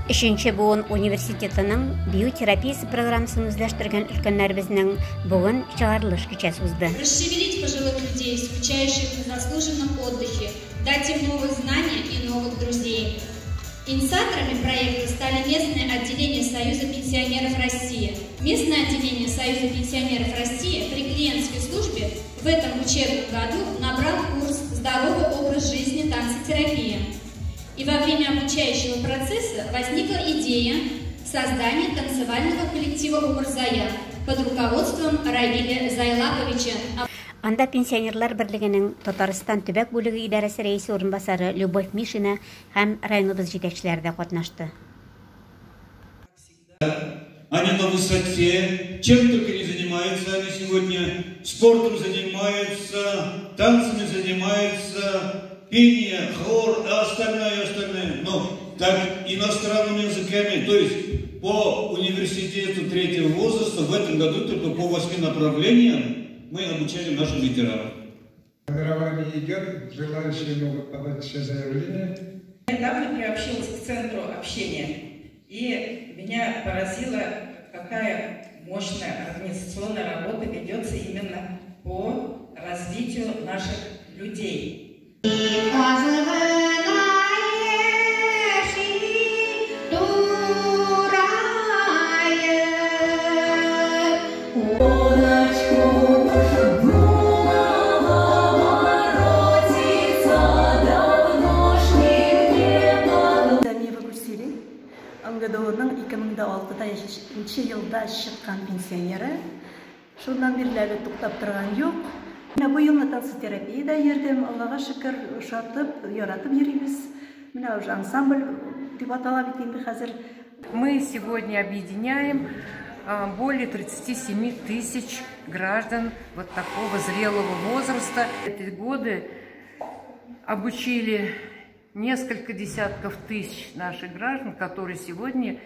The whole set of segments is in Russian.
Үшінші буын университетінің биотерапиясы программасын үзләштірген өлкәннәребезнең бүген чыгарылыш кичәсе узды. Расшевелить пожилых людей, скучающих на заслуженном отдыхе, дать им новых знаний и новых друзей. Инициаторами проекта стали местное отделение Союза пенсионеров России. Местное отделение Союза пенсионеров России при клиентской службе в этом учебном году набрал курс «Здоровый образ жизни танцетерапия». И во время обучающего процесса возникла идея создания танцевального коллектива «Умурзая» под руководством Равиля Зайлаповича. Анда пенсионерлар берлегенең Татарстан төбәк бүлеге идарәсе рәисе урынбасары Любовь Мишина һәм районыбыз җитәкчеләре дә катнашты. Они на высоте, чем только не занимаются они сегодня, спортом занимаются, танцами занимаются, пение, хор, остальное. Но так иностранными языками, то есть по университету 3-го возраста в этом году только по 8 направлениям мы обучали наших ветеранов. Формирование идет, желающие могут подать все заявления. Недавно приобщилась к центру общения, и меня поразило, какая мощная организационная работа ведется именно по развитию наших людей. МГДОның 2006 елда шыққан пенсионері. Шундан бері әлі тоқтап тұрған жоқ. Бұл елна танцотерапияда ердім, Аллаға шүкір, ұшатып, яратып ереміз. Мына уже ансамбль деп аталып етеміз қазір. Мы сегодня объединяем более 37 тысяч граждан вот такого зрелого возраста. Эти годы обучили несколько десятков тысяч наших граждан, которые сегодня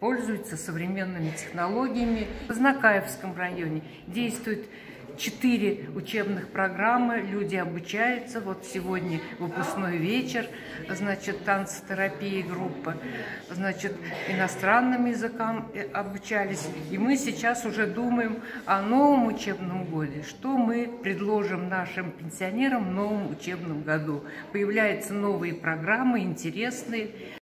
пользуются современными технологиями. В Знакаевском районе действует 4 учебных программы, люди обучаются. Вот сегодня выпускной вечер, значит, танцотерапия группа, значит, иностранным языкам обучались. И мы сейчас уже думаем о новом учебном годе, что мы предложим нашим пенсионерам в новом учебном году. Появляются новые программы, интересные.